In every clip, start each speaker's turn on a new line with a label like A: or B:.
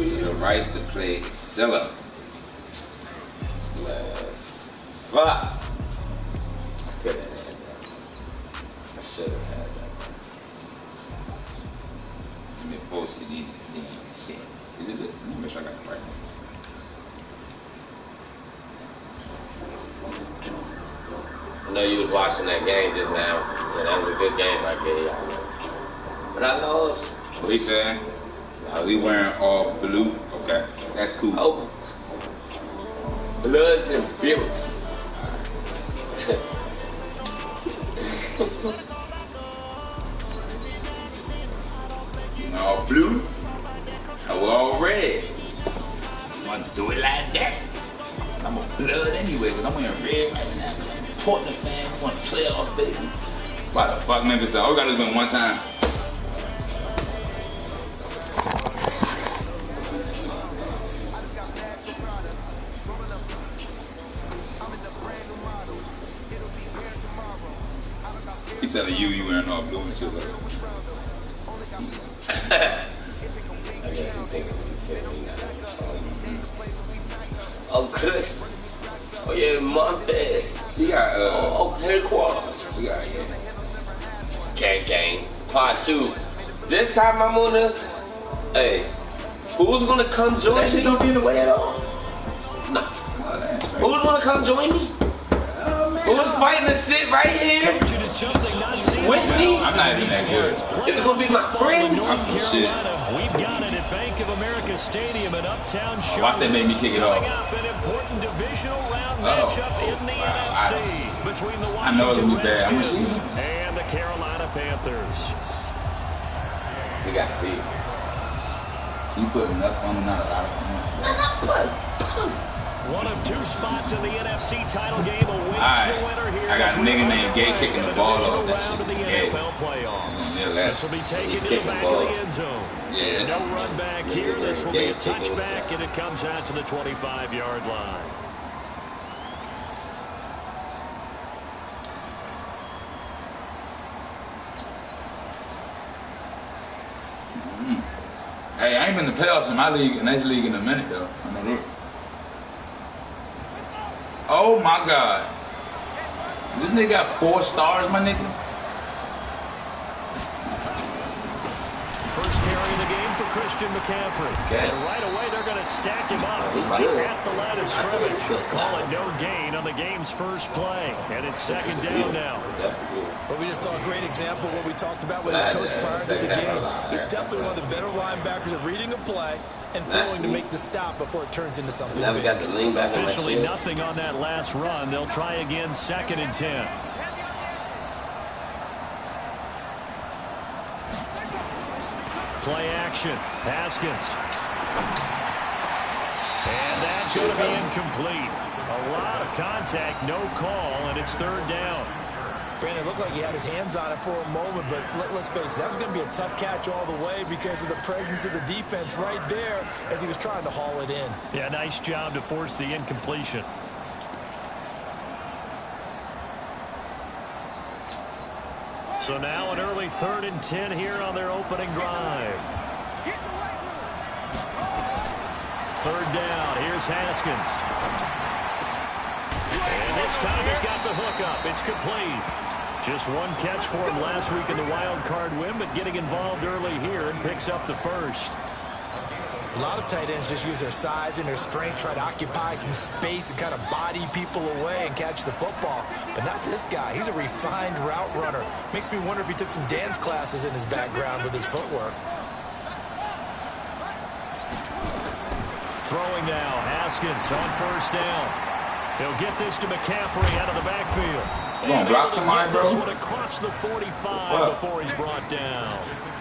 A: to the rights to play Excella.
B: Fuck. I could have had that. I should have had that.
A: And then posted in shit. Is it? Let me make sure I got it right.
B: I know you was watching that game just now. Yeah, that was a good game right there, y'all. But I lost.
A: What he saying? We wearing all blue. Okay, that's cool.
B: Oh, Bloods and Bills.
A: You know, all blue. I was all red. You want to do it like that? I'm a blood anyway, because I'm wearing red right now. Portland fans want to play off, baby. Why the fuck, Memphis? All we got to do it one time. He telling you wearing all blue and shit like
B: I guess you thinking you feel me now. Oh, Chris. Oh, yeah, Montes.
A: he got,
B: headquarters.
A: we got, yeah.
B: Gang. Part 2. This time I'm on this. Hey, who's gonna come join me?
A: That shit don't be in the way at all.
B: Nah.
A: Oh, that's right.
B: Who's gonna come join me?
A: Oh, man.
B: Who's fighting to sit right here with me?
A: I'm not even that good.
B: Is it gonna be my friend?
A: I'm some shit.
C: We've got it at Bank of America Stadium in Uptown Charlotte.
A: Watch that make me kick it off.
C: Coming up, an important divisional round matchup in the NFC between the
A: I know it's
C: Washington
A: gonna be bad. I'm gonna see
C: Redskins
A: him.
C: and the Carolina Panthers.
B: We got to see.
A: You put enough on him, not a lot of him.
C: One of 2 spots in the NFC title game awaits
A: Alright.
C: the winner here.
A: I got a nigga named Gay kicking the ball
C: divisional
A: off. That
C: round
A: shit
C: of the
A: is gay.
C: NFL playoffs.
A: Yeah,
C: This will be taken
B: He's
C: to the
B: kicking
C: back
B: balls.
C: of the end zone.
A: Yeah,
C: No run back here. This will be a
B: Gay kicking.
C: touchback, and it comes out to the 25-yard line.
A: Hey, I ain't been in the playoffs in my league, in that league in a minute though. I know that. Oh my God. This nigga got 4 stars, my nigga.
C: First carry of the game for Christian McCaffrey.
B: Okay.
C: And right away, they're going to stack him up right at the line of scrimmage. Call it no gain on the game's first play. And it's second down now.
D: But we just saw a great example of what we talked about with his coach prior to the game. He's definitely one of the better linebackers at reading a play and throwing to make the stop before it turns into something
B: Now we
D: big.
B: got the lean back.
C: Officially nothing on that last run. They'll try again, 2nd and 10. Play action. Haskins. And that's going to be incomplete. A lot of contact, no call, and it's 3rd down.
D: Brandon, it looked like he had his hands on it for a moment, but let's face it, that was going to be a tough catch all the way because of the presence of the defense right there as he was trying to haul it in.
C: Yeah, nice job to force the incompletion. So now an early 3rd and 10 here on their opening drive. 3rd down. Here's Haskins. And this time he's got the hook up. It's complete. Just 1 catch for him last week in the wild card win, but getting involved early here and picks up the first.
D: A lot of tight ends just use their size and their strength, try to occupy some space and kind of body people away and catch the football. But not this guy. He's a refined route runner. Makes me wonder if he took some dance classes in his background with his footwork.
C: Throwing now, Haskins on 1st down. He'll get this to McCaffrey out of the backfield.
A: You gonna block somebody, bro?
C: This one across the 45 before he's brought down.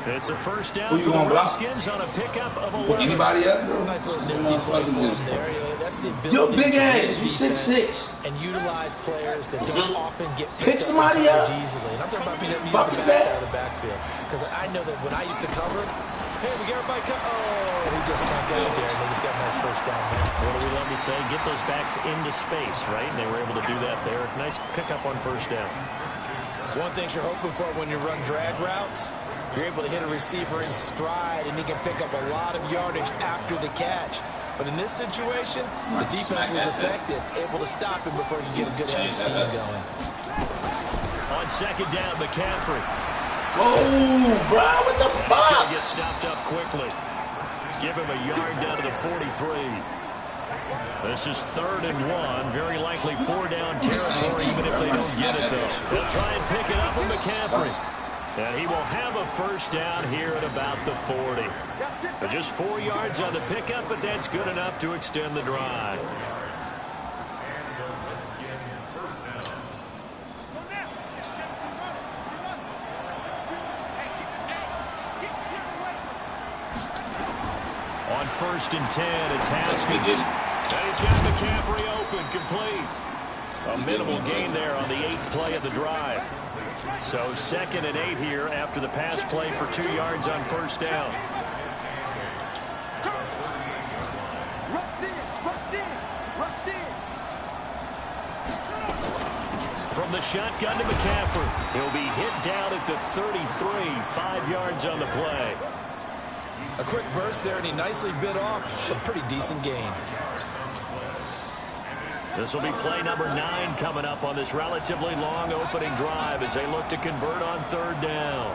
C: It's a 1st down
A: Who you
C: for the
A: gonna block?
C: Redskins on a pickup of 11.
A: Put anybody up, bro?
D: Nice little nifty play for him there. That's the ability
A: Yo, big
D: to read
A: ass, you
D: defense
A: 6'6".
D: and utilize players that don't often get
A: Pick
D: picked
A: somebody
D: up
A: up.
D: easily. And I'm talking about being able to
A: Fuck
D: use
A: is
D: the backside
A: that?
D: of the backfield. Because I know that when I used to cover, hey, we got everybody cut. Oh, he just snuck out there, and they just got a nice 1st down there.
C: What do we love to say? Get those backs into space, right? And they were able to do that there. Nice pickup on 1st down.
D: One thing you're hoping for when you run drag routes, You're able to hit a receiver in stride, and he can pick up a lot of yardage after the catch. But in this situation, the defense was effective, able to stop him before he could get a good head of steam going.
C: On second down, McCaffrey.
A: Oh, bro, what the fuck?
C: He's going to get stopped up quickly. Give him a yard down to the 43. This is 3rd and 1. Very likely 4-down territory, even if they don't get it, though. They'll try and pick it up with McCaffrey. And he will have a first down here at about the 40. But just 4 yards on the pickup, but that's good enough to extend the drive. On 1st and 10, it's Haskins. And he's got McCaffrey open, complete. A minimal gain there on the 8th play of the drive. So 2nd and 8 here after the pass play for 2 yards on 1st down. From the shotgun to McCaffrey. He'll be hit down at the 33, 5 yards on the play.
D: A quick burst there, and he nicely bit off a pretty decent gain.
C: This will be play number 9 coming up on this relatively long opening drive as they look to convert on 3rd down.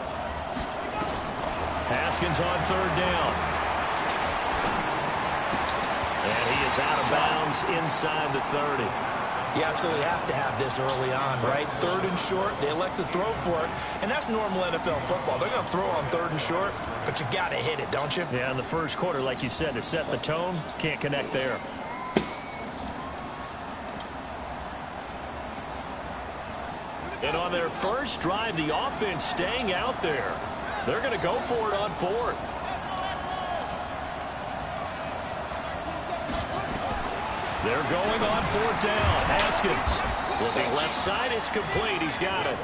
C: Haskins on 3rd down. And he is out of bounds inside the 30.
D: You absolutely have to have this early on, right? 3rd and short, they elect to throw for it, and that's normal NFL football. They're going to throw on 3rd and short, but you've got to hit it, don't you?
C: Yeah, in the first quarter, like you said, to set the tone, can't connect there. And on their first drive, the offense staying out there. They're going to go for it on 4th. They're going on 4th down. Haskins looking left side. It's complete. He's got it.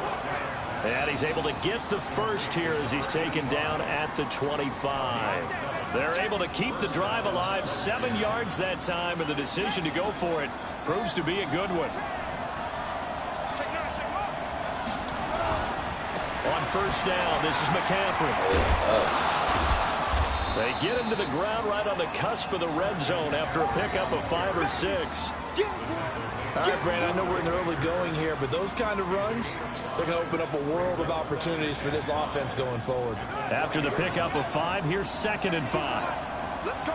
C: And he's able to get the first here as he's taken down at the 25. They're able to keep the drive alive. 7 yards that time, and the decision to go for it proves to be a good one. On 1st down, this is McCaffrey. They get him to the ground right on the cusp of the red zone after a pickup of 5 or 6.
D: All right, Brandon, I know we're in the early going here, but those kind of runs, they're going to open up a world of opportunities for this offense going forward.
C: After the pickup of 5, here's 2nd and 5.
E: Let's go.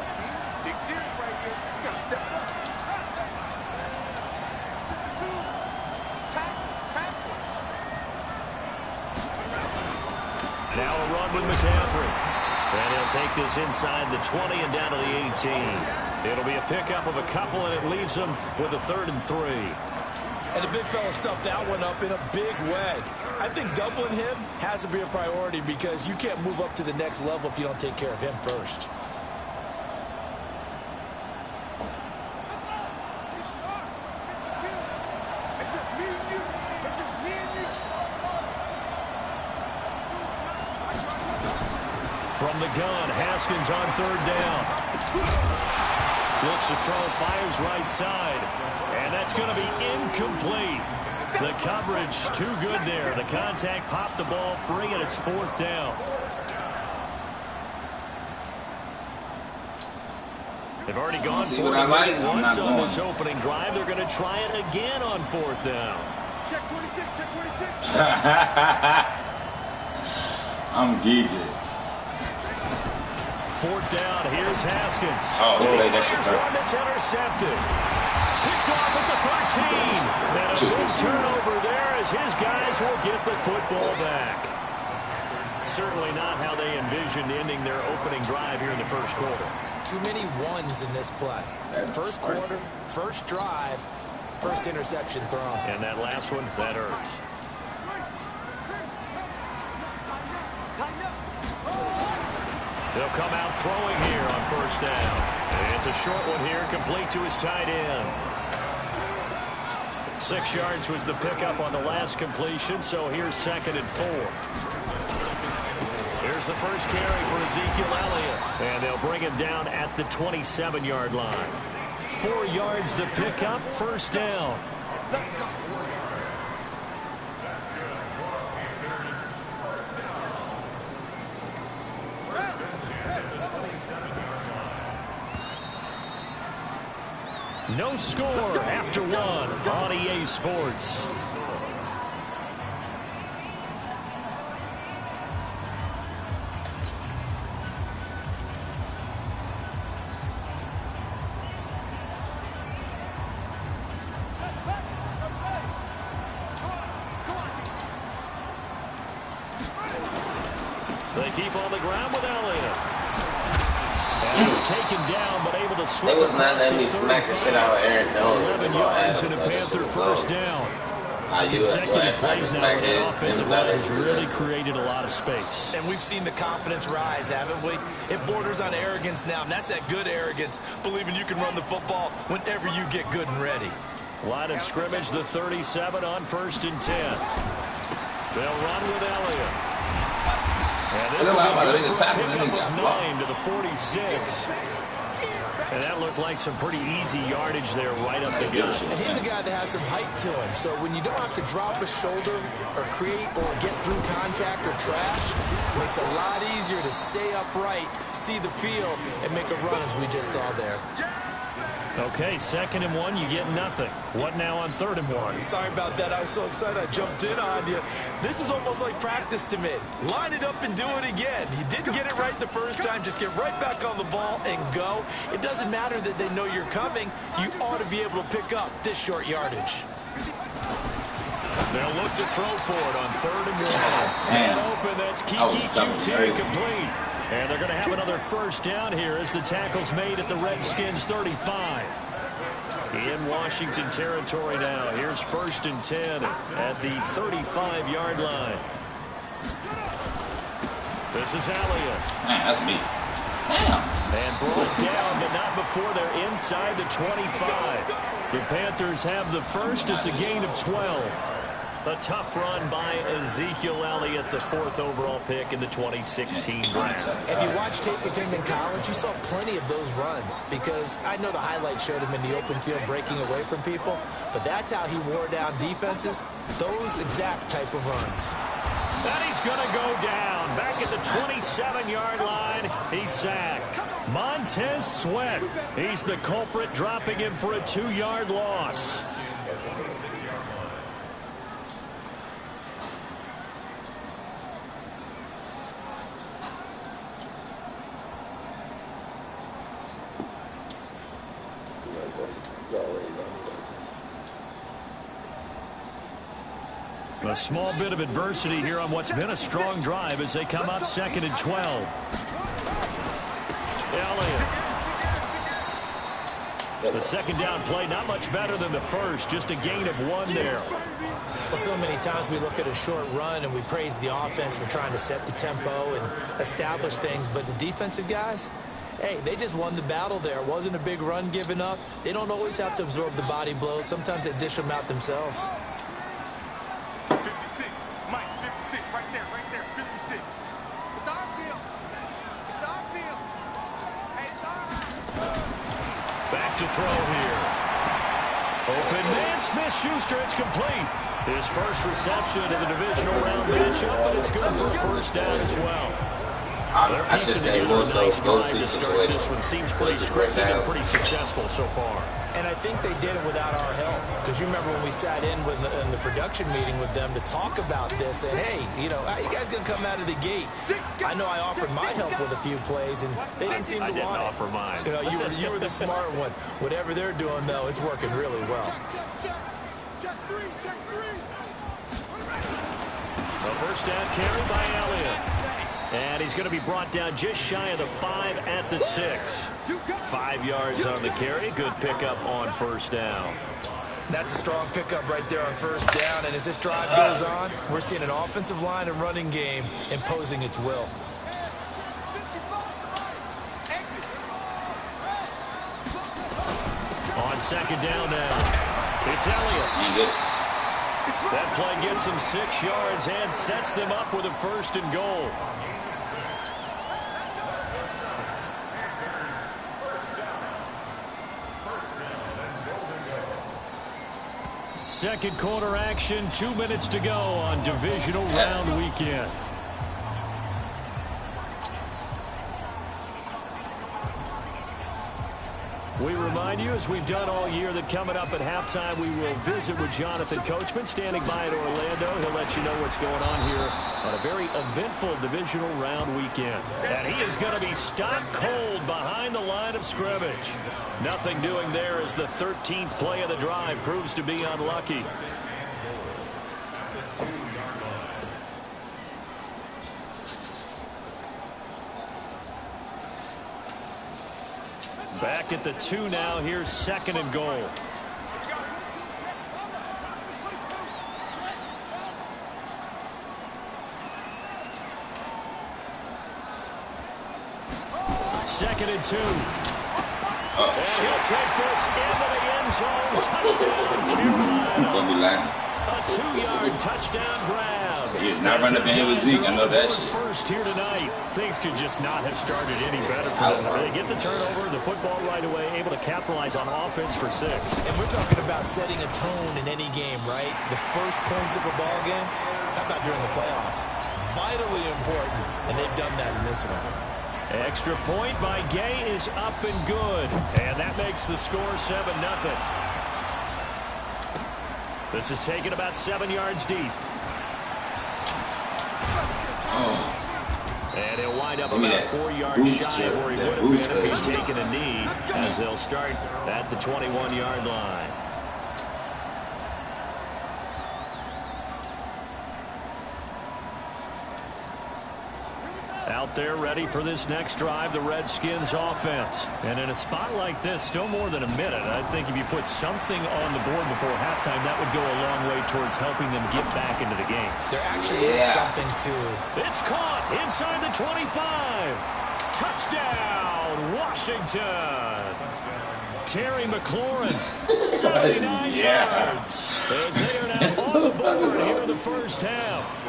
E: Big series right here. You got to step up.
C: Now a run with McCaffrey. And he'll take this inside the 20 and down to the 18. It'll be a pickup of a couple, and it leaves him with a 3rd and 3.
D: And the big fella stuffed that one up in a big way. I think doubling him has to be a priority because you can't move up to the next level if you don't take care of him first.
C: From the gun, Haskins on 3rd down. Looks to throw, fires right side. And that's going to be incomplete. The coverage too good there. The contact popped the ball free, and it's 4th down. They've already gone for it once on this opening drive. They're going to try it again on 4th down.
E: Check 26, check 26.
A: I'm geeking.
C: 4th down, here's Haskins.
A: Oh,
C: There's one that's intercepted. Picked off at the 13. And a big turnover there as his guys will get the football back. Certainly not how they envisioned ending their opening drive here in the first quarter.
D: Too many ones in this play. First quarter, first drive, first interception thrown.
C: And that last one, that hurts. They'll come out throwing here on 1st down. And it's a short one here, complete to his tight end. 6 yards was the pickup on the last completion, so here's 2nd and 4. Here's the first carry for Ezekiel Elliott. And they'll bring him down at the 27-yard line. 4 yards the pickup, 1st down. No score after one on EA Sports. They keep on the ground with Elliott. And he's taken down, but able to slip.
B: They was not letting me smack the shit out of Aaron Jones.
C: 11 yards and a Panther first down. Consecutive plays now where the offensive line has really created a lot of space.
D: And we've seen the confidence rise, haven't we? It borders on arrogance now, and that's that good arrogance, believing you can run the football whenever you get good and ready.
C: Line of scrimmage, the 37 on 1st and 10. They'll run with Elliott. And this will be a pickup of 9 to the 46. And that looked like some pretty easy yardage there right up the gut.
D: And he's a guy that has some height to him. So when you don't have to drop a shoulder or create or get through contact or trash, it makes it a lot easier to stay upright, see the field, and make a run as we just saw there.
C: Okay, 2nd and 1, you get nothing. What now on 3rd and 1?
D: Sorry about that. I was so excited I jumped in on you. This is almost like practice to me. Line it up and do it again. You didn't get it right the first time. Just get right back on the ball and go. It doesn't matter that they know you're coming. You ought to be able to pick up this short yardage.
C: They'll look to throw for it on 3rd and 1. And open, that's Kiki QT complete. And they're going to have another first down here as the tackle's made at the Redskins 35. In Washington territory now. Here's 1st and 10 at the 35-yard line. This is Elliott.
A: Man, that's me. Damn.
C: And brought down, but not before they're inside the 25. The Panthers have the first. It's a gain of 12. A tough run by Ezekiel Elliott, the 4th overall pick in the 2016 draft.
D: If you watch tape of him in college, you saw plenty of those runs because I know the highlights showed him in the open field breaking away from people, but that's how he wore down defenses, those exact type of runs.
C: And he's going to go down. Back at the 27-yard line, he's sacked. Montez Sweat, he's the culprit, dropping him for a 2-yard loss. A small bit of adversity here on what's been a strong drive as they come up 2nd and 12. Elliott. The 2nd down play, not much better than the first, just a gain of 1 there.
D: Well, so many times we look at a short run and we praise the offense for trying to set the tempo and establish things, but the defensive guys, hey, they just won the battle there. It wasn't a big run given up. They don't always have to absorb the body blows. Sometimes they dish them out themselves.
E: 56, Mike, 56, right there, 56. It's our field. It's our field. Hey, it's our
C: Back to throw here. Open man, Smith-Schuster, it's complete. His first reception in the divisional round matchup, but it's good for a first down as well.
B: I should say more so go-to situation.
C: This one seems pretty scripted and pretty successful so far.
D: And I think they did it without our help. Because you remember when we sat in the production meeting with them to talk about this. And, hey, you know, how you guys going to come out of the gate? I know I offered my help with a few plays, and they didn't seem to want it.
C: I didn't offer mine.
D: You know, you were the smart one. Whatever they're doing, though, it's working really well.
E: check three.
C: A first down carry by Elliott. And he's going to be brought down just shy of the 5 at the 6. 5 yards on the carry. Good pickup on first down.
D: That's a strong pickup right there on first down. And as this drive goes on, we're seeing an offensive line and running game imposing its will.
C: On second down now, it's Elliott. That play gets him 6 yards and sets them up with a 1st and goal. Second quarter action, 2 minutes to go on divisional round weekend. We remind you, as we've done all year, that coming up at halftime, we will visit with Jonathan Coachman, standing by in Orlando. He'll let you know what's going on here on a very eventful divisional round weekend. And he is going to be stopped cold behind the line of scrimmage. Nothing doing there as the 13th play of the drive proves to be unlucky. Back at the 2 now. Here's 2nd and goal. Second and 2. And he'll take this into the end zone. Touchdown, Carolina. A 2-yard touchdown grab.
A: He is not running up in here with Zeke. I know that shit.
C: First here tonight. Things could just not have started any better for them. They get the turnover, the football right away, able to capitalize on offense for 6.
D: And we're talking about setting a tone in any game, right? The first points of a ball game, how about during the playoffs? Vitally important, and they've done that in this one.
C: Extra point by Gay is up and good. And that makes the score 7-0. This is taken about 7 yards deep. And he'll wind up about 4 yards shy of where he would have been if he'd taken a knee, as they'll start at the 21-yard line. Out there ready for this next drive, the Redskins offense. And in a spot like this, still more than a minute, I think if you put something on the board before halftime, that would go a long way towards helping them get back into the game.
D: There actually is something to it.
C: It's caught inside the 25. Touchdown, Washington. Terry McLaurin, 79 yards. As they are now on the board here in the first half.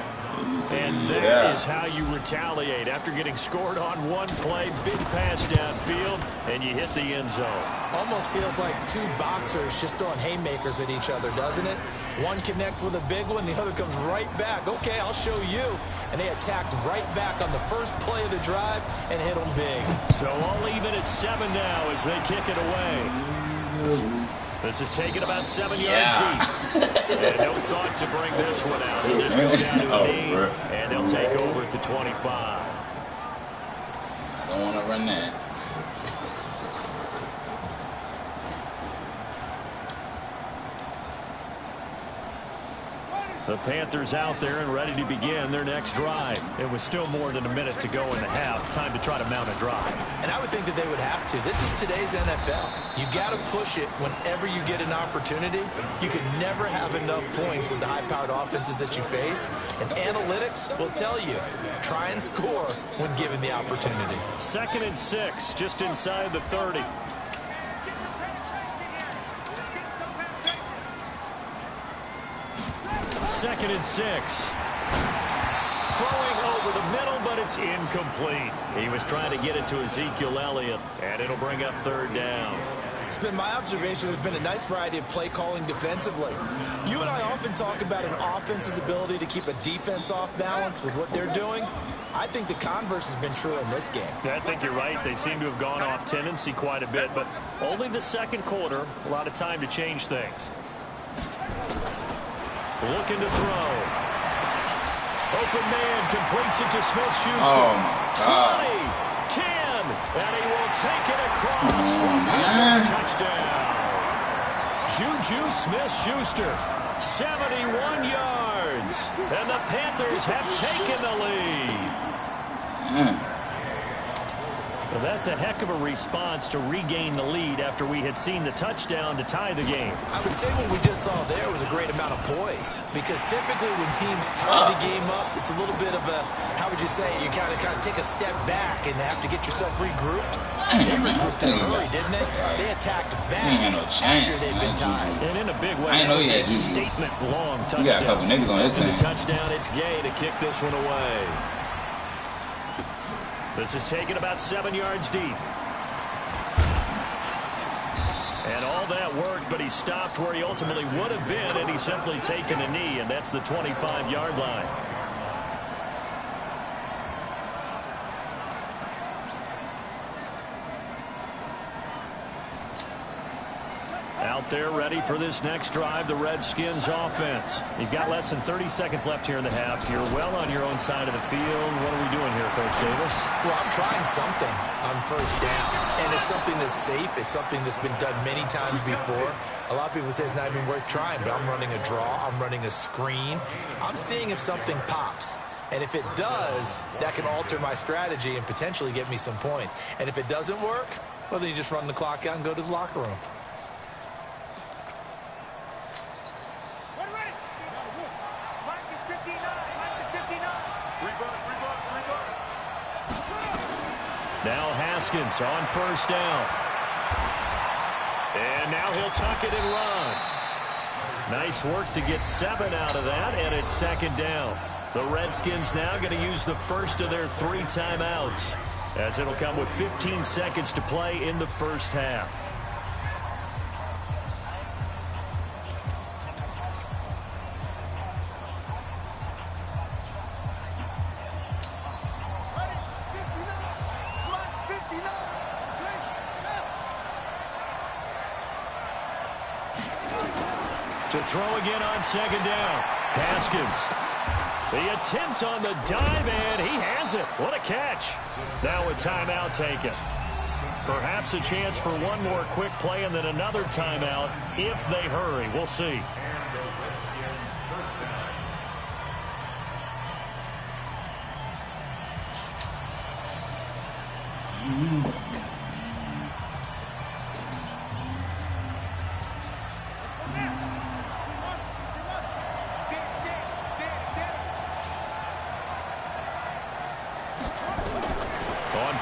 C: And that is how you retaliate after getting scored on one play, big pass downfield, and you hit the end zone.
D: Almost feels like two boxers just throwing haymakers at each other, doesn't it? One connects with a big one, the other comes right back. Okay, I'll show you. And they attacked right back on the first play of the drive and hit them big.
C: So all even at 7 now as they kick it away. This is taken about 7 yards deep. And no thought to bring this one out. They'll just go down to a knee, and they'll take over at the 25.
A: I don't want to run that.
C: The Panthers out there and ready to begin their next drive. It was still more than a minute to go in the half. Time to try to mount a drive.
D: And I would think that they would have to. This is today's NFL. You got to push it whenever you get an opportunity. You can never have enough points with the high-powered offenses that you face. And analytics will tell you, try and score when given the opportunity.
C: 2nd and 6, just inside the 30. Second and 6. Throwing over the middle, but it's incomplete. He was trying to get it to Ezekiel Elliott, and it'll bring up 3rd down.
D: It's been my observation there's been a nice variety of play calling defensively. You and I often talk about an offense's ability to keep a defense off balance with what they're doing. I think the converse has been true in this game.
C: I think you're right. They seem to have gone off tendency quite a bit, but only the second quarter. A lot of time to change things. Looking to throw. Open man completes it to Smith-Schuster.
A: Oh, my God.
C: 20, 10, and he will take it across. Touchdown. Juju Smith-Schuster, 71 yards. And the Panthers have taken the lead. Well, that's a heck of a response to regain the lead after we had seen the touchdown to tie the game.
D: I would say what we just saw there was a great amount of poise, because typically when teams tie the game up, it's a little bit of a, how would you say, you kind of take a step back and have to get yourself regrouped. They regrouped in a hurry, didn't they? They attacked back after they'd been tied.
C: And in a big way, that was a statement-long touchdown.
A: You got a couple niggas on this team.
C: Touchdown, it's Gay to kick this one away. This is taken about 7 yards deep. And all that worked, but he stopped where he ultimately would have been, and he's simply taken a knee, and that's the 25-yard line. Out there ready for this next drive, the Redskins offense. You've got less than 30 seconds left here in the half. You're well on your own side of the field. What are we doing here, Coach Davis?
D: Well, I'm trying something on first down. And it's something that's safe. It's something that's been done many times before. A lot of people say it's not even worth trying, but I'm running a draw. I'm running a screen. I'm seeing if something pops. And if it does, that can alter my strategy and potentially get me some points. And if it doesn't work, well, then you just run the clock out and go to the locker room.
C: Now Haskins on first down. And now he'll tuck it and run. Nice work to get 7 out of that, and it's second down. The Redskins now going to use the first of their 3 timeouts, as it'll come with 15 seconds to play in the first half. To throw again on second down. Haskins. The attempt on the dive, and he has it. What a catch. Now a timeout taken. Perhaps a chance for one more quick play and then another timeout if they hurry. We'll see.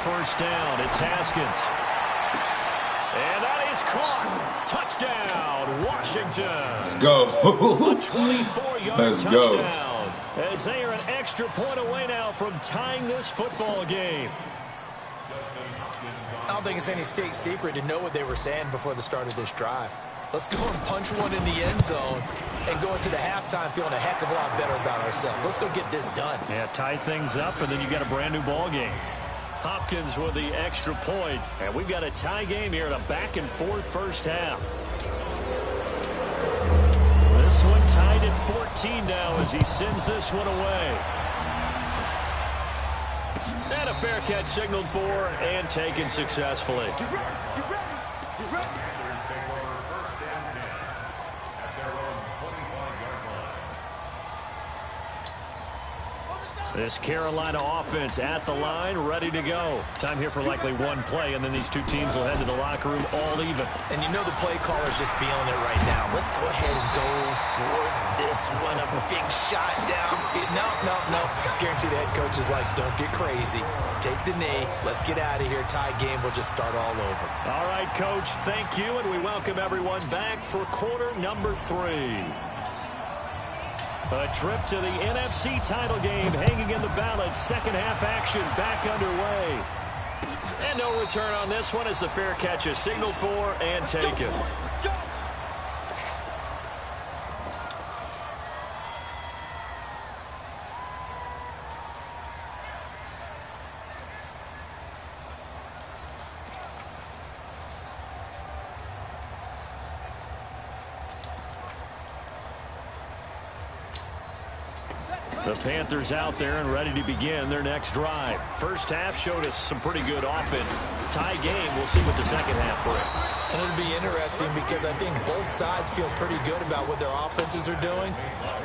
C: First down, it's Haskins. And that is caught. Touchdown, Washington.
A: Let's go.
C: A 24-yard
A: Let's
C: touchdown. As they are an extra point away now from tying this football game.
D: I don't think it's any state secret to know what they were saying before the start of this drive. Let's go and punch one in the end zone and go into the halftime feeling a heck of a lot better about ourselves. Let's go get this done.
C: Yeah, tie things up, and then you got a brand new ball game. Hopkins with the extra point, and we've got a tie game here in a back-and-forth first half. This one tied at 14 now as he sends this one away. And a fair catch signaled for and taken successfully. This Carolina offense at the line, ready to go. Time here for likely one play, and then these two teams will head to the locker room all even.
D: And you know the play caller's just feeling it right now. Let's go ahead and go for this one. A big shot down. No. Guarantee the head coach is like, don't get crazy. Take the knee. Let's get out of here. Tie game. We'll just start all over.
C: All right, Coach, thank you, and we welcome everyone back for quarter number 3. A trip to the NFC title game hanging in the balance. Second half action back underway. And no return on this one as the fair catch is signaled for and taken. The Panthers out there and ready to begin their next drive. First half showed us some pretty good offense. Tie game, we'll see what the second half brings.
D: And it'll be interesting because I think both sides feel pretty good about what their offenses are doing.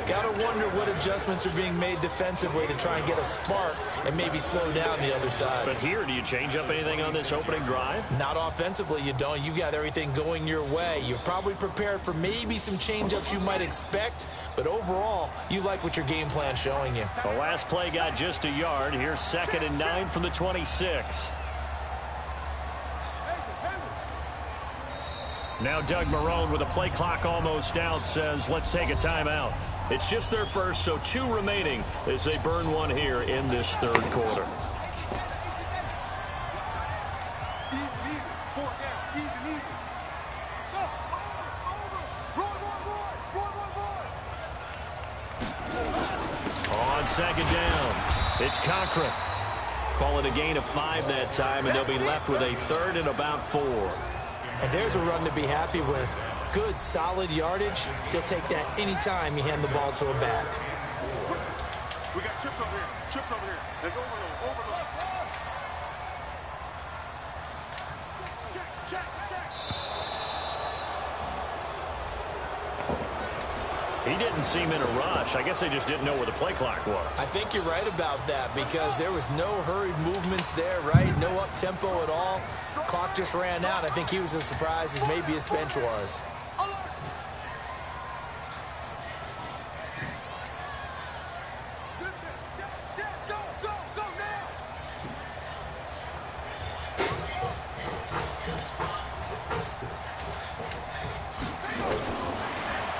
D: Got to wonder what adjustments are being made defensively to try and get a spark and maybe slow down the other side.
C: But here, do you change up anything on this opening drive?
D: Not offensively, you don't. You got everything going your way. You've probably prepared for maybe some change-ups you might expect, but overall, you like what your game plan's showing you.
C: The last play got just a yard. Here's 2nd and 9 from the 26. Now Doug Marrone with a play clock almost out says, let's take a timeout. It's just their first, so 2 remaining as they burn one here in this third quarter. On second down, it's Cochran. Call it a gain of 5 that time, and they'll be left with a 3rd and about 4.
D: And there's a run to be happy with. good, solid yardage, he'll take that anytime you hand the ball to a back.
E: We got chips over here. Chips over here. There's overload. Overload. Check.
C: He didn't seem in a rush. I guess they just didn't know where the play clock was.
D: I think you're right about that because there was no hurried movements there, right? No up-tempo at all. Clock just ran out. I think he was as surprised as maybe his bench was.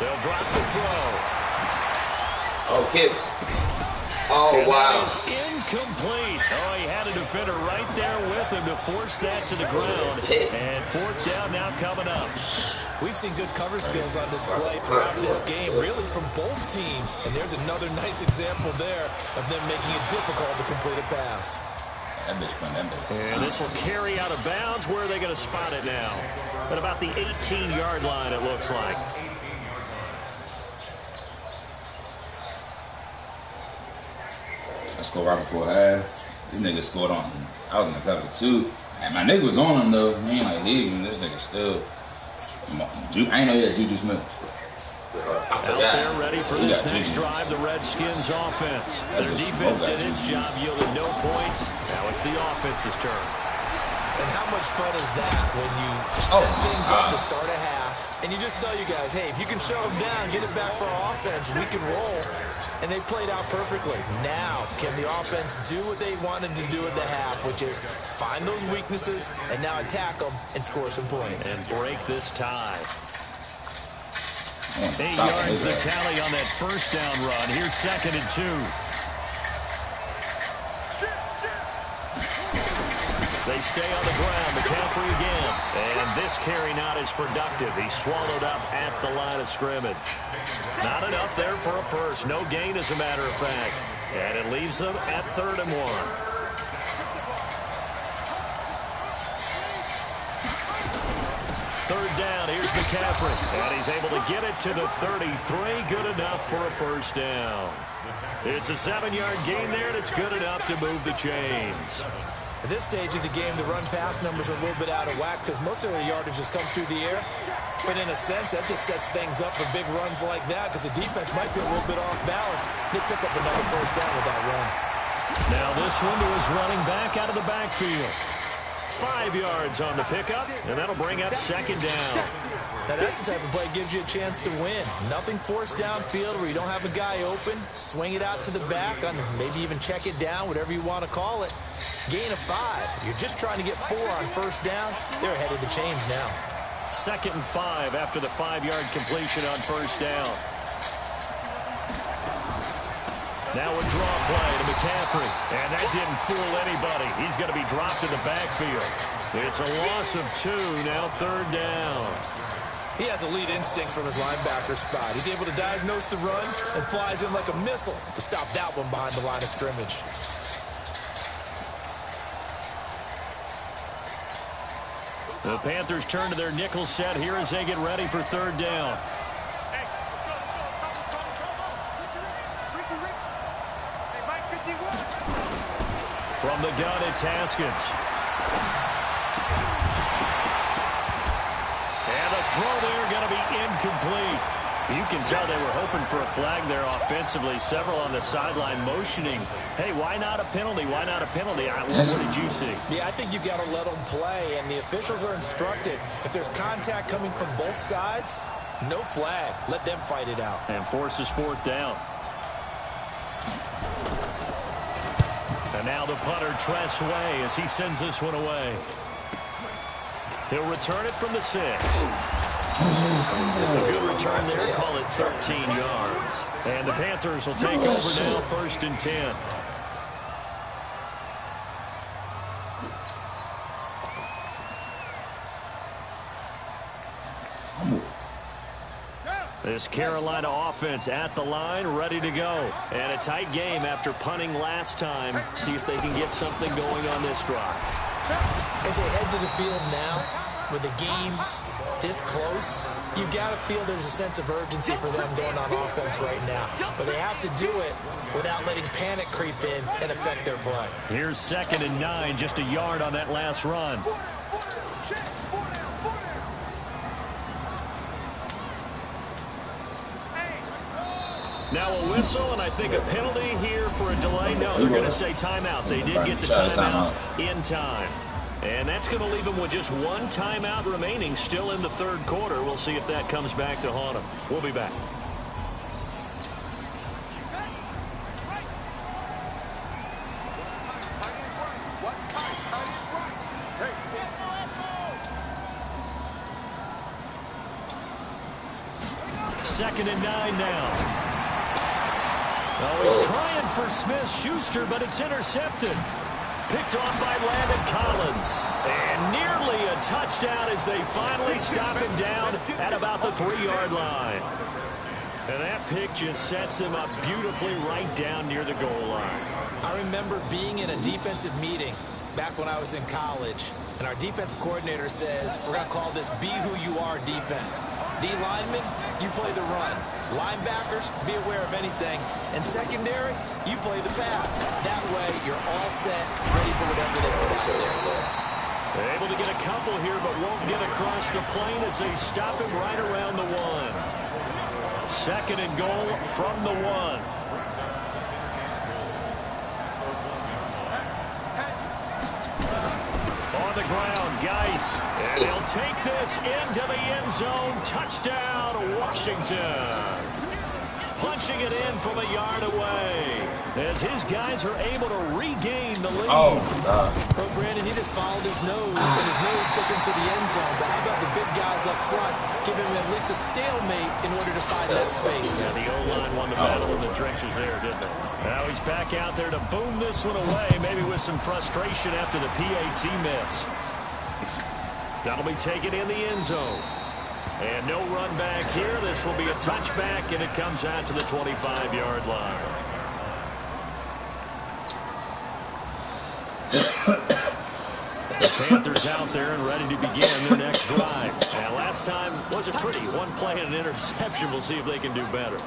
C: They'll drop the throw.
B: Okay. Oh,
C: And
B: wow.
C: that is incomplete. Oh, he had a defender right there with him to force that to the ground. And fourth down now coming up.
D: We've seen good cover skills on display throughout this game, really from both teams. And there's another nice example there of them making it difficult to complete a pass.
C: And this will carry out of bounds. Where are they going to spot it now? At about the 18-yard line, it looks like.
A: I scored right before half. This nigga scored on him. I was in the cover too. And my nigga was on him though. He ain't like leaving. This nigga still. I ain't know he had Juju Smith.
C: Out there ready for this next drive, the Redskins offense. Their defense did its job, yielded no points. Now it's the offense's turn.
D: And how much fun is that when you set things up to start a half, and you just tell you guys, hey, if you can shut them down, get it back for our offense, we can roll. And they played out perfectly. Now, can the offense do what they wanted to do at the half, which is find those weaknesses and now attack them and score some points.
C: And break this tie. 8 yards the tally on that first down run. Here's 2nd and 2. They stay on the ground. McCaffrey again. And this carry not as productive. He's swallowed up at the line of scrimmage. Not enough there for a first. No gain, as a matter of fact. And it leaves them at 3rd and 1. Third down, here's McCaffrey. And he's able to get it to the 33. Good enough for a first down. It's a 7-yard gain there, and it's good enough to move the chains.
D: At this stage of the game, the run-pass numbers are a little bit out of whack because most of the yardage has come through the air. But in a sense, that just sets things up for big runs like that because the defense might be a little bit off balance. They pick up another first down with that run.
C: Now this one to his running back out of the backfield. 5 yards on the pickup, and that'll bring up 2nd down.
D: Now that's the type of play that gives you a chance to win. Nothing forced downfield where you don't have a guy open. Swing it out to the back, on maybe even check it down, whatever you want to call it. Gain of 5. You're just trying to get 4 on first down. They're ahead of the chains now.
C: 2nd and 5 after the 5-yard completion on first down. Now a draw play to McCaffrey. And that didn't fool anybody. He's going to be dropped in the backfield. It's a loss of 2, now 3rd down.
D: He has elite instincts from his linebacker spot. He's able to diagnose the run and flies in like a missile to stop that one behind the line of scrimmage.
C: The Panthers turn to their nickel set here as they get ready for 3rd down. From the gun, it's Haskins. And the throw there going to be incomplete. You can tell they were hoping for a flag there offensively. Several on the sideline motioning. Hey, why not a penalty? Why not a penalty? What did you see?
D: Yeah, I think you've got to let them play, and the officials are instructed. If there's contact coming from both sides, no flag. Let them fight it out.
C: And forces 4th down. And now the punter, Tress Way, as he sends this one away. He'll return it from the 6. A good return there, call it 13 yards. And the Panthers will take over now, 1st and 10. This Carolina offense at the line, ready to go. And a tight game after punting last time. See if they can get something going on this drive.
D: As they head to the field now, with the game This close, you got to feel there's a sense of urgency for them going on offense right now. But they have to do it without letting panic creep in and affect their play.
C: Here's 2nd and 9, just a yard on that last run. Now a whistle, and I think a penalty here for a delay. No, they're going to say timeout. They did get the timeout in time. And that's going to leave them with just one timeout remaining still in the third quarter. We'll see if that comes back to haunt them. We'll be back. Second and 9 now. Oh, he's trying for Smith-Schuster, but it's intercepted. Picked on by Landon Collins. And nearly a touchdown as they finally stop him down at about the 3-yard line. And that pick just sets him up beautifully right down near the goal line.
D: I remember being in a defensive meeting back when I was in college, and our defense coordinator says, we're going to call this Be Who You Are defense. D linemen, you play the run. Linebackers, be aware of anything. And secondary, you play the pass. That way, you're all set, ready for whatever they put out there.
C: They're able to get a couple here, but won't get across the plane as they stop him right around the 1. 2nd and goal from the 1. On the ground, Geis. And he'll take this into the end zone. Touchdown, Washington. Punching it in from a yard away as his guys are able to regain the lead.
A: Oh, God.
D: Well, Brandon, he just followed his nose, and his nose took him to the end zone. But how about the big guys up front, giving him at least a stalemate in order to find that space?
C: Yeah, the O-line won the battle in the trenches there, didn't they? Now he's back out there to boom this one away, maybe with some frustration after the PAT miss. That'll be taken in the end zone. And no run back here. This will be a touchback, and it comes out to the 25-yard line. The Panthers out there and ready to begin their next drive. Now, last time wasn't pretty. One play and an interception. We'll see if they can do better.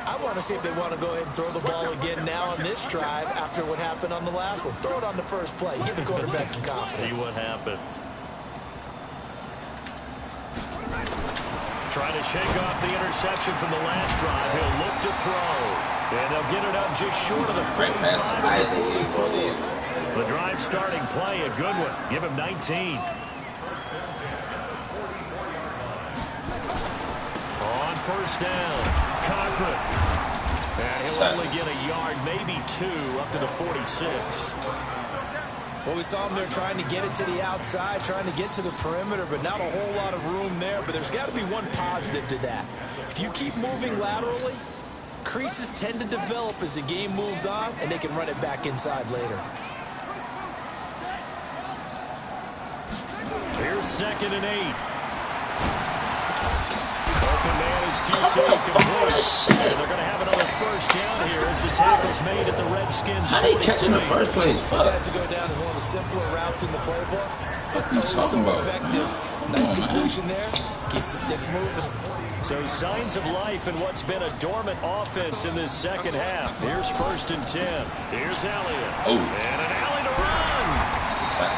D: I want to see if they want to go ahead and throw the ball again now on this drive after what happened on the last one. Throw it on the first play. Give the quarterback some confidence.
C: See what happens. Trying to shake off the interception from the last drive. He'll look to throw. And they'll get it up just short of the 45 and the 44. The drive starting play, a good one. Give him 19. On first down, Cochran. And he'll only get a yard, maybe 2, up to the 46.
D: Well, we saw him there trying to get it to the outside, trying to get to the perimeter, but not a whole lot of room there. But there's got to be one positive to that. If you keep moving laterally, creases tend to develop as the game moves on, and they can run it back inside later.
C: Here's 2nd and 8. Open man is QT complete. And they're going to have another first down here as the tackle's made at the Redskins.
A: How did he catch in the first place?
D: This has to go down as one of the simpler routes in the playbook. But
A: What are you talking about?
D: effective. Nice completion there. Keeps the sticks moving.
C: So signs of life in what's been a dormant offense in this second half. Here's 1st and 10. Here's Elliott.
A: Oh.
C: And an alley to run.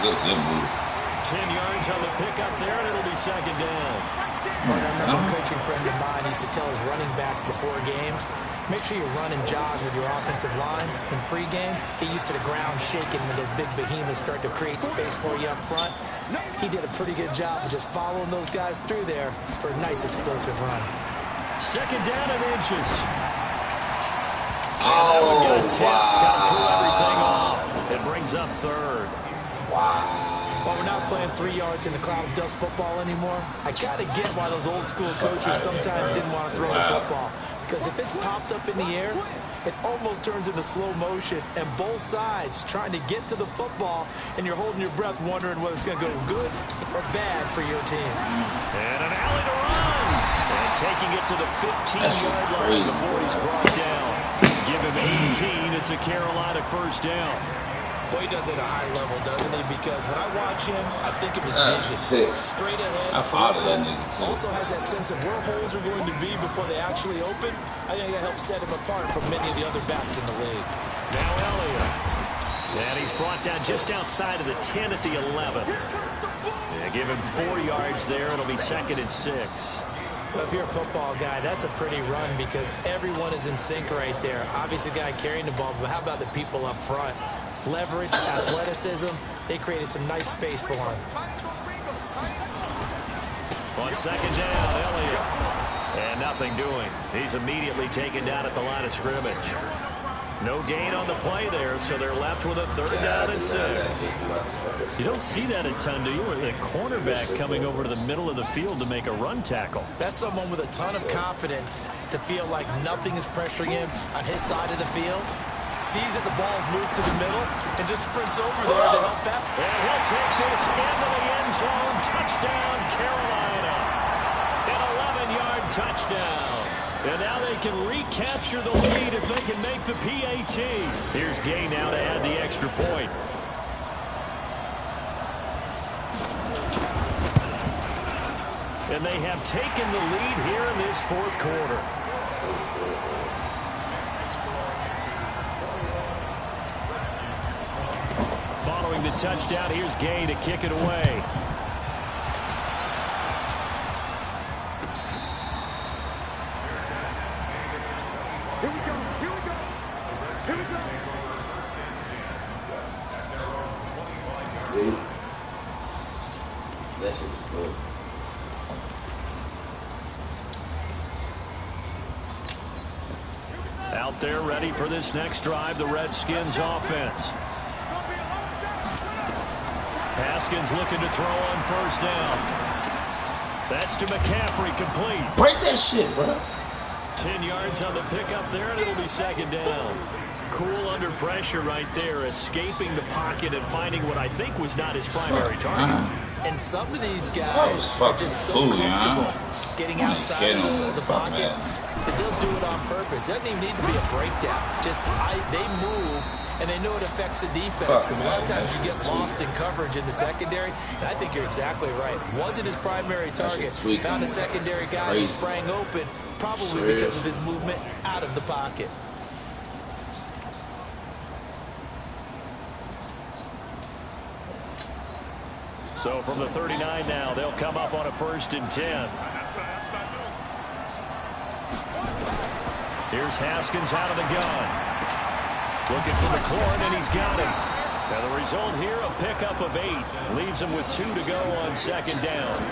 A: Good move.
C: 10 yards on the pickup there, and it'll be 2nd down.
D: I remember a coaching friend of mine used to tell his running backs before games, make sure you run and jog with your offensive line in pregame. Get used to the ground shaking when those big behemoths start to create space for you up front. He did a pretty good job of just following those guys through there for a nice explosive run.
C: 2nd down and inches.
B: Oh,
C: Got to throw
B: wow.
C: everything off. It brings up 3rd.
B: Wow.
D: While we're not playing 3 yards in the cloud of dust football anymore, I kind of get why those old school coaches sometimes didn't want to throw the football. Because if it's popped up in the air, it almost turns into slow motion, and both sides trying to get to the football, and you're holding your breath wondering whether it's going to go good or bad for your team.
C: And an alley to run. And taking it to the 15-yard line before he's brought down. Give him 18. It's a Carolina first down.
D: Boy, he does it at a high level, doesn't he? because when I watch him, I think of his vision. Straight ahead.
A: I followed that nigga too.
D: Also has that sense of where holes are going to be before they actually open. I think that helps set him apart from many of the other backs in the league.
C: Now Elliott. And he's brought down just outside of the 10 at the 11. Yeah, give him 4 yards there. It'll be 2nd and 6.
D: Well, if you're a football guy, that's a pretty run because everyone is in sync right there. Obviously, the guy carrying the ball, but how about the people up front? Leverage, athleticism, they created some nice space for him.
C: On 2nd down, Elliott. And nothing doing. He's immediately taken down at the line of scrimmage. No gain on the play there, so they're left with a 3rd down and 6.
D: You don't see that a ton, do you? Or the cornerback coming over to the middle of the field to make a run tackle. That's someone with a ton of confidence to feel like nothing is pressuring him on his side of the field. Sees that the ball's moved to the middle and just sprints over there to help that.
C: And he'll take this into the end zone. Touchdown, Carolina. An 11-yard touchdown. And now they can recapture the lead if they can make the PAT. Here's Gay now to add the extra point. And they have taken the lead here in this 4th quarter. Following the touchdown, here's Gay to kick it away.
E: Here we go. Here we go. Here we go.
B: This is good.
C: Out there ready for this next drive, the Redskins offense. Haskins looking to throw on 1st down. That's to McCaffrey, complete.
A: Break that shit, bro.
C: 10 yards on the pickup there, and it'll be 2nd down. Cool under pressure right there, escaping the pocket and finding what I think was not his primary target.
D: And some of these guys are just so comfortable getting outside of the pocket that they'll do it on purpose. It doesn't even need to be a breakdown. Just they move, and they know it affects the defense because a lot of times you get lost in coverage in the secondary. And I think you're exactly right. Wasn't his primary target. Found a secondary guy who sprang open, probably because of his movement out of the pocket.
C: So from the 39 now, they'll come up on a 1st and 10. Here's Haskins out of the gun. Looking for McLaurin, and he's got him. Now the result here, a pickup of 8. Leaves him with 2 to go on 2nd down.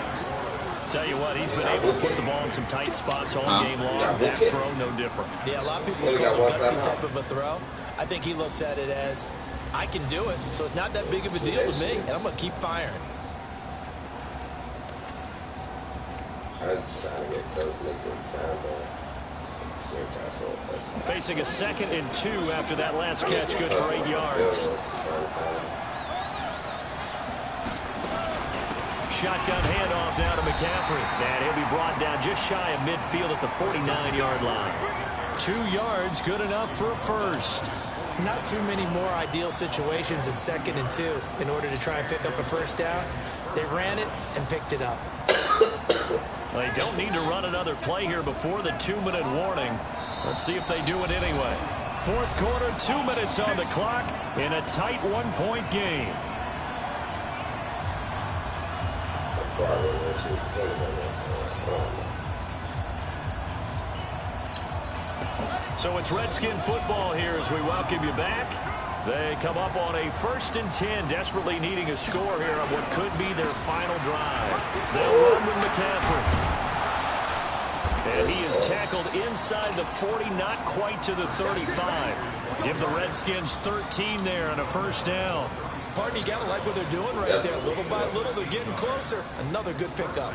C: Tell you what, he's been able to put the ball in some tight spots all game long. That throw, no different.
D: Yeah, a lot of people call it a gutsy type of a throw. I think he looks at it as, I can do it, so it's not that big of a deal to me, and I'm going to keep firing.
C: Facing a 2nd and 2 after that last catch, good for 8 yards. Shotgun handoff now to McCaffrey. And he'll be brought down just shy of midfield at the 49-yard line. 2 yards, good enough for a 1st.
D: Not too many more ideal situations in 2nd and 2 in order to try and pick up a 1st down. They ran it and picked it up.
C: They don't need to run another play here before the 2-minute warning. Let's see if they do it anyway. 4th quarter, 2 minutes on the clock in a tight 1-point game. So it's Redskin football here as we welcome you back. They come up on a 1st and 10, desperately needing a score here on what could be their final drive. They'll run with McCaffrey. And he is tackled inside the 40, not quite to the 35. Give the Redskins 13 there on a 1st down.
D: Pardon, you got to like what they're doing right there. Little by little, they're getting closer. Another good pickup.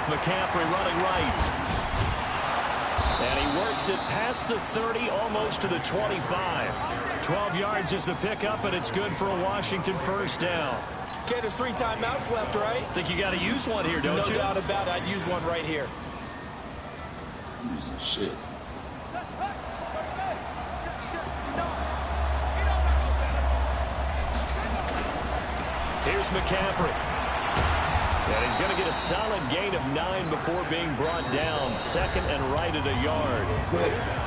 C: McCaffrey running right. And he works it past the 30, almost to the 25. 12 yards is the pickup, and it's good for a Washington first down.
D: Okay, there's 3 timeouts left, right?
C: Think you got to use one here, don't you?
D: No doubt about it. I'd use one right here.
A: Some shit.
C: Here's McCaffrey. And he's going to get a solid gain of 9 before being brought down. Second and right at a yard.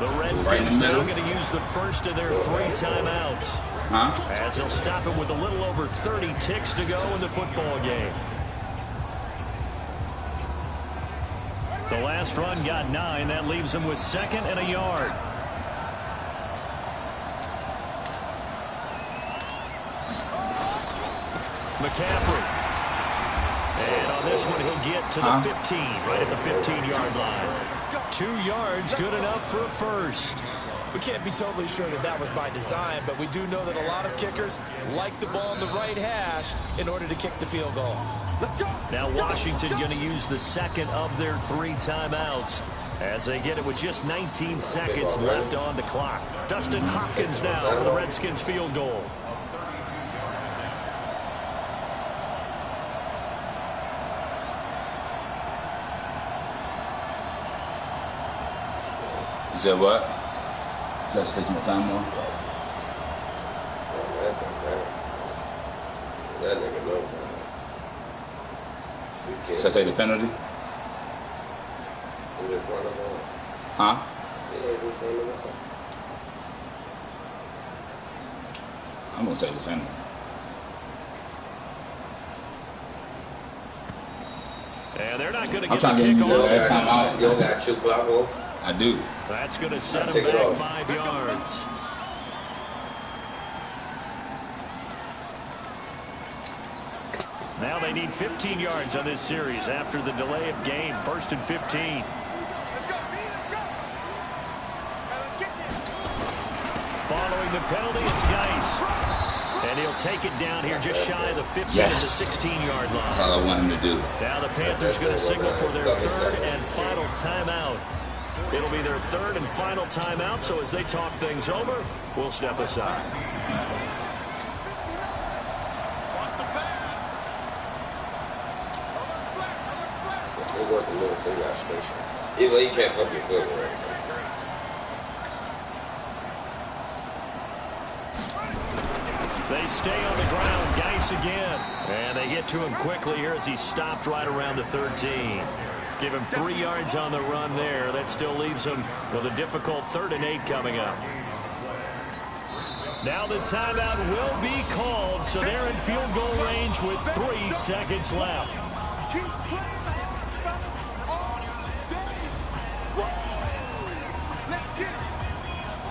C: The Redskins now going to use the first of their 3 timeouts. As they'll stop it with a little over 30 ticks to go in the football game. The last run got 9. That leaves them with 2nd and a yard. McCaffrey. And on this one, he'll get to the 15, right at the 15-yard line. 2 yards, good enough for a first.
D: We can't be totally sure that that was by design, but we do know that a lot of kickers like the ball in the right hash in order to kick the field goal.
C: Now Washington going to use the second of their 3 timeouts as they get it with just 19 seconds left on the clock. Dustin Hopkins now for the Redskins field goal.
A: You said what? Let's take some time more.
B: That nigga knows.
A: So take the penalty? Huh? I'm gonna take the penalty.
C: And they're not going to
A: I'm
C: get
A: trying
C: the
A: to
C: kick
A: get you
C: off.
A: last time out.
B: You don't got 2 clock on?
A: I do.
C: That's going to set him back 5 yards. Now they need 15 yards on this series after the delay of game. 1st and 15. Following the penalty, it's Geis. And he'll take it down here just shy of the 15 to the 16-yard line.
A: That's all I want him to do.
C: Now the Panthers going to signal for their 3rd and final timeout. It'll be their 3rd and final timeout, so as they talk things over, we'll step aside.
B: They work the little finger out station. Either way, you can't fuck your foot right.
C: They stay on the ground. Geis again. And they get to him quickly here as he stopped right around the 13. Give him 3 yards on the run there. That still leaves him with a difficult 3rd and 8 coming up. Now the timeout will be called, so they're in field goal range with 3 seconds left.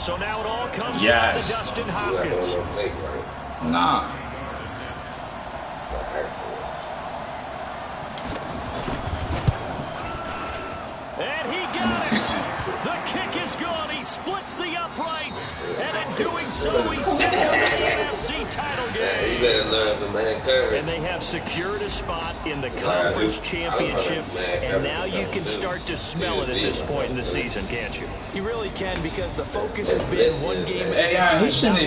C: So now it all comes down to Dustin Hopkins.
A: Nah.
C: And he got it. The kick is gone. He splits the uprights. And in doing so, he sets up the NFC title game.
B: You better learn some man courage.
C: And they have secured a spot in the conference championship. And now you can start to smell it at this point in the season, can't you?
D: You really can, because the focus has been one game at a
A: Hey,
D: time.
A: I shouldn't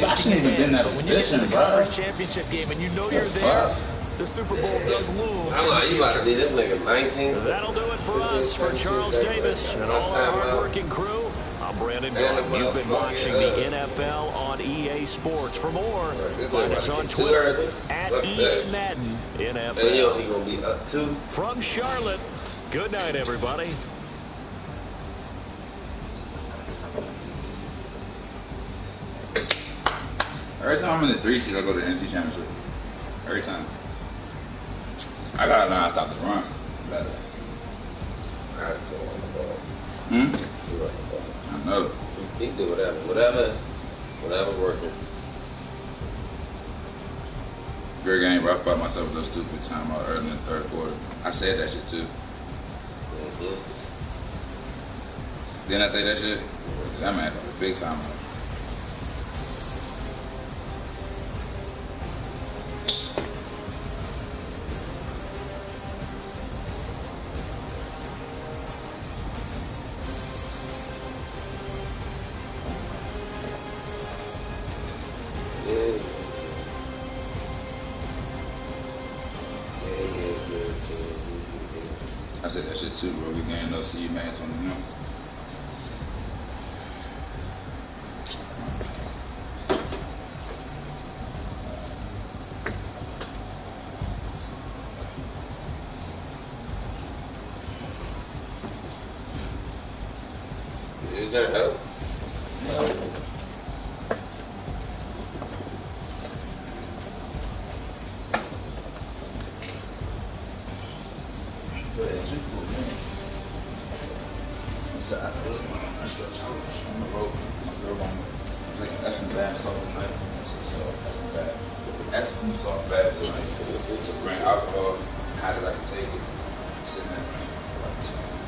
A: even been that
D: When you get to the
A: position,
D: conference championship game and you know you're there, the Super Bowl does loom.
B: I'm like, you about to be this nigga 19.
C: That'll do it for us. For Charles Davis and all our hardworking crew, I'm Brandon Gordon. You've been watching the NFL on EA Sports. For more, find us on Twitter at EA Madden NFL.
B: And you know he's going to be up too.
C: From Charlotte, good night, everybody.
A: Every time I'm in the 3 seed, I go to the NFC Championship. Every time. I gotta learn how to stop the run better. I know.
B: He can do whatever working.
A: Great game, bro. I fought myself with those stupid timeout early in the 3rd quarter. I said that shit too. Didn't I say that shit? That man got a big timeout. I said that shit too, bro. We getting no see you, man. 21.
B: Is that help?
A: That's from soft bad, like, to bring alcohol, how did I take it? Sitting there, like,